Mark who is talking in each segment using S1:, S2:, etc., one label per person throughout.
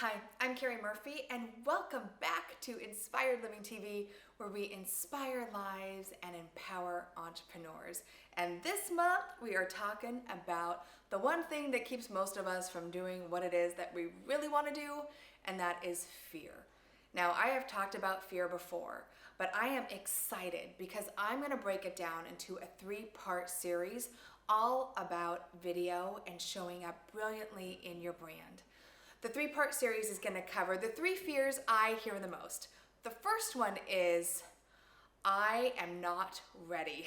S1: Hi, I'm Keri Murphy, and welcome back to Inspired Living TV, where we inspire lives and empower entrepreneurs. And this month, we are talking about the one thing that keeps most of us from doing what it is that we really want to do, and that is fear. Now, I have talked about fear before, but I am excited because I'm going to break it down into a 3-part series all about video and showing up brilliantly in your brand. The 3-part series is going to cover the 3 fears I hear the most. The first one is, I am not ready.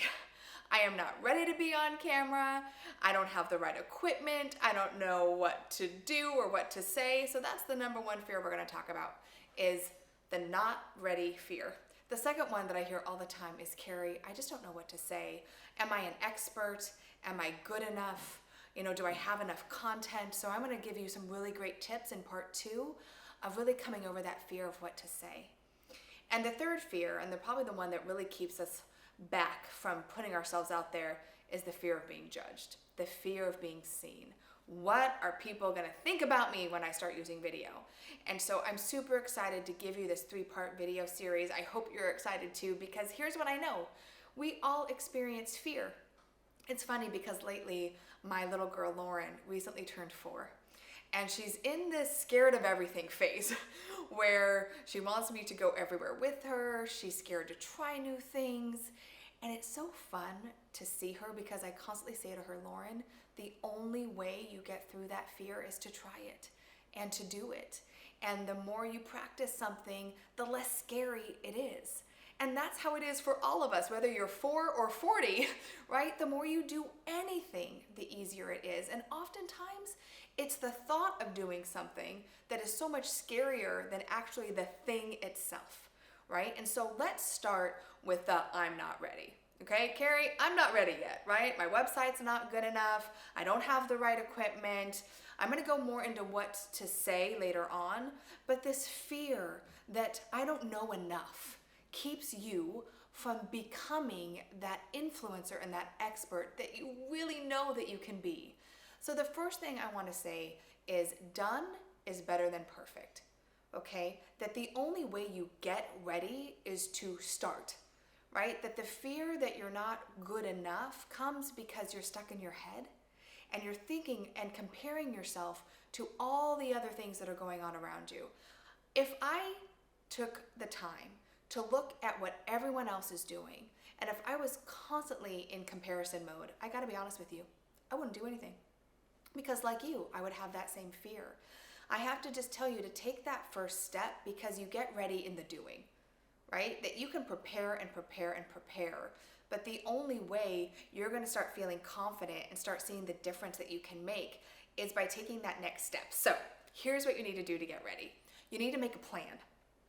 S1: I am not ready to be on camera. I don't have the right equipment. I don't know what to do or what to say. So that's the number 1 fear we're going to talk about, is the not ready fear. The second one that I hear all the time is, Keri, I just don't know what to say. Am I an expert? Am I good enough? Do I have enough content? So I'm going to give you some really great tips in part 2 of really coming over that fear of what to say. And the third fear, and probably the one that really keeps us back from putting ourselves out there, is the fear of being judged, the fear of being seen. What are people going to think about me when I start using video? And so I'm super excited to give you this 3-part video series. I hope you're excited too, because here's what I know. We all experience fear. It's funny because lately my little girl Lauren recently turned 4, and she's in this scared of everything phase where she wants me to go everywhere with her. She's scared to try new things, and it's so fun to see her because I constantly say to her, Lauren, the only way you get through that fear is to try it and to do it. And the more you practice something, the less scary it is. And that's how it is for all of us, whether you're 4 or 40, right? The more you do anything, the easier it is. And oftentimes, it's the thought of doing something that is so much scarier than actually the thing itself, right? And so let's start with the I'm not ready. Okay, Keri, I'm not ready yet, right? My website's not good enough. I don't have the right equipment. I'm going to go more into what to say later on. But this fear that I don't know enough keeps you from becoming that influencer and that expert that you really know that you can be. So the first thing I want to say is, done is better than perfect. Okay? That the only way you get ready is to start. Right? That the fear that you're not good enough comes because you're stuck in your head and you're thinking and comparing yourself to all the other things that are going on around you. If I took the time to look at what everyone else is doing, and if I was constantly in comparison mode, I gotta be honest with you, I wouldn't do anything. Because like you, I would have that same fear. I have to just tell you to take that first step, because you get ready in the doing. Right? That you can prepare and prepare and prepare. But the only way you're going to start feeling confident and start seeing the difference that you can make is by taking that next step. So here's what you need to do to get ready. You need to make a plan.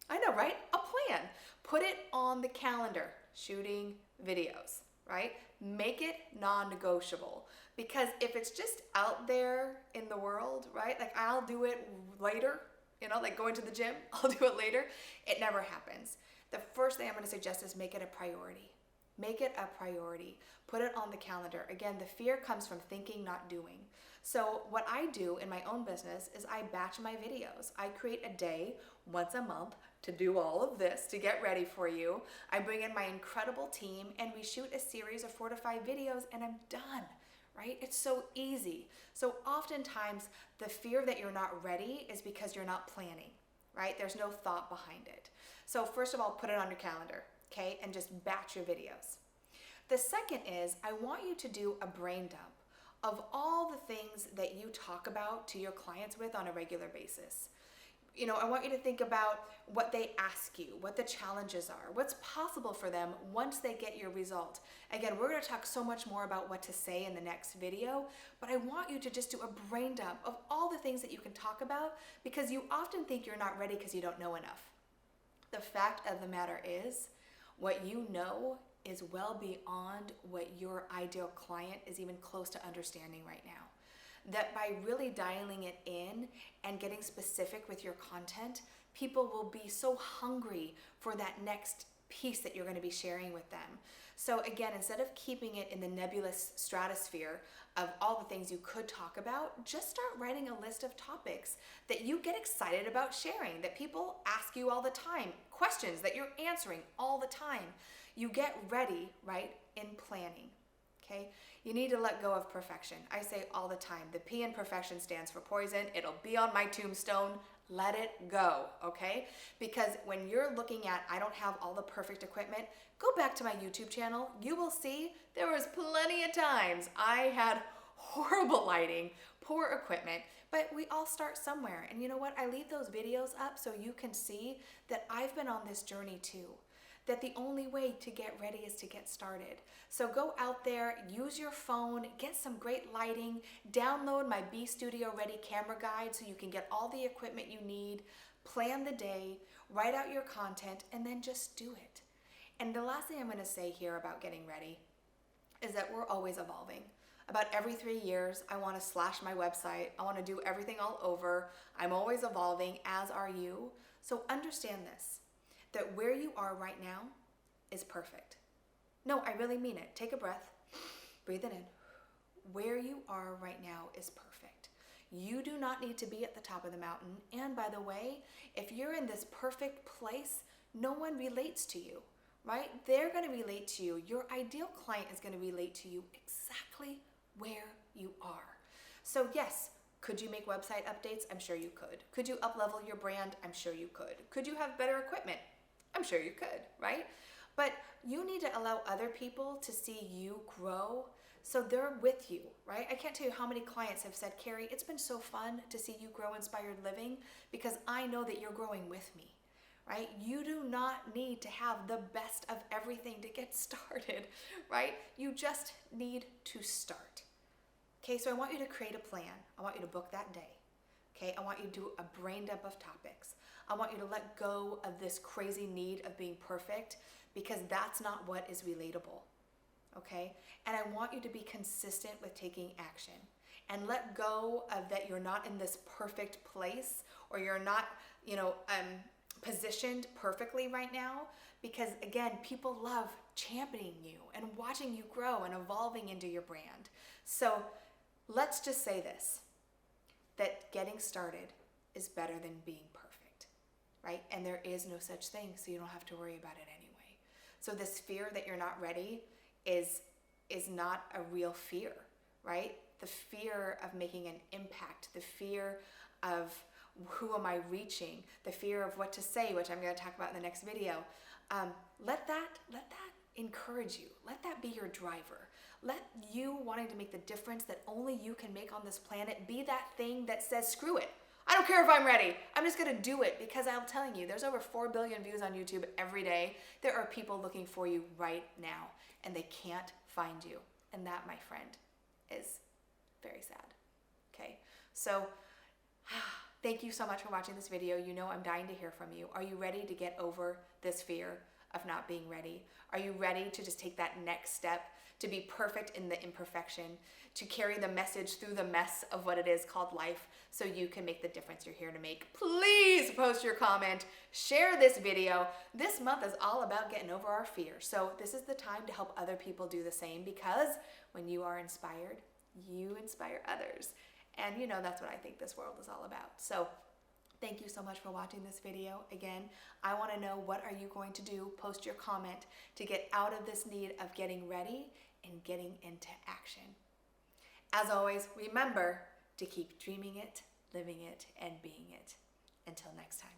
S1: I know, right? A plan. Put it on the calendar. Shooting videos, right? Make it non-negotiable. Because if it's just out there in the world, right? Like, I'll do it later, like going to the gym, I'll do it later. It never happens. The first thing I'm going to suggest is make it a priority. Make it a priority. Put it on the calendar. Again, the fear comes from thinking, not doing. So what I do in my own business is I batch my videos. I create a day once a month to do all of this, to get ready for you. I bring in my incredible team and we shoot a series of 4 to 5 videos and I'm done. Right? It's so easy. So oftentimes the fear that you're not ready is because you're not planning, right? There's no thought behind it. So first of all, put it on your calendar, okay? And just batch your videos. The second is, I want you to do a brain dump of all the things that you talk about to your clients with on a regular basis. I want you to think about what they ask you, what the challenges are, what's possible for them once they get your result. Again, we're going to talk so much more about what to say in the next video, but I want you to just do a brain dump of all the things that you can talk about, because you often think you're not ready because you don't know enough. The fact of the matter is, what you know is well beyond what your ideal client is even close to understanding right now. That by really dialing it in and getting specific with your content, people will be so hungry for that next piece that you're going to be sharing with them. So again, instead of keeping it in the nebulous stratosphere of all the things you could talk about, just start writing a list of topics that you get excited about sharing, that people ask you all the time, questions that you're answering all the time. You get ready, right, in planning, okay? You need to let go of perfection. I say all the time, the P in perfection stands for poison. It'll be on my tombstone. Let it go, okay? Because when you're looking at, I don't have all the perfect equipment, go back to my YouTube channel. You will see there was plenty of times I had horrible lighting, poor equipment, but we all start somewhere. And you know what? I leave those videos up so you can see that I've been on this journey too, that the only way to get ready is to get started. So go out there, use your phone, get some great lighting, download my Be Studio Ready camera guide so you can get all the equipment you need, plan the day, write out your content, and then just do it. And the last thing I'm gonna say here about getting ready is that we're always evolving. About every 3 years, I wanna slash my website. I wanna do everything all over. I'm always evolving, as are you. So understand this, that where you are right now is perfect. No, I really mean it. Take a breath, breathe it in. Where you are right now is perfect. You do not need to be at the top of the mountain. And by the way, if you're in this perfect place, no one relates to you, right? They're gonna relate to you. Your ideal client is gonna relate to you exactly where you are. So yes, could you make website updates? I'm sure you could. Could you up-level your brand? I'm sure you could. Could you have better equipment? I'm sure you could, right? But you need to allow other people to see you grow so they're with you, right? I can't tell you how many clients have said, Keri, it's been so fun to see you grow Inspired Living because I know that you're growing with me, right? You do not need to have the best of everything to get started, right? You just need to start. Okay, so I want you to create a plan. I want you to book that day. Okay, I want you to do a brain dump of topics. I want you to let go of this crazy need of being perfect because that's not what is relatable, okay? And I want you to be consistent with taking action and let go of that you're not in this perfect place or you're not, positioned perfectly right now because again, people love championing you and watching you grow and evolving into your brand. So let's just say this, that getting started is better than being perfect, right? And there is no such thing, so you don't have to worry about it anyway. So this fear that you're not ready is not a real fear, right? The fear of making an impact, the fear of who am I reaching, the fear of what to say, which I'm going to talk about in the next video. Let that encourage you. Let that be your driver. Let you wanting to make the difference that only you can make on this planet be that thing that says, screw it. I don't care if I'm ready. I'm just going to do it because I'm telling you, there's over 4 billion views on YouTube every day. There are people looking for you right now and they can't find you. And that, my friend, is very sad. Okay. So thank you so much for watching this video. You know I'm dying to hear from you. Are you ready to get over this fear of not being ready? Are you ready to just take that next step to be perfect in the imperfection, to carry the message through the mess of what it is called life so you can make the difference you're here to make? Please post your comment, share this video. This month is all about getting over our fear. So this is the time to help other people do the same because when you are inspired, you inspire others. And that's what I think this world is all about. So thank you so much for watching this video. Again, I want to know, what are you going to do? Post your comment to get out of this need of getting ready and getting into action. As always, remember to keep dreaming it, living it, and being it. Until next time.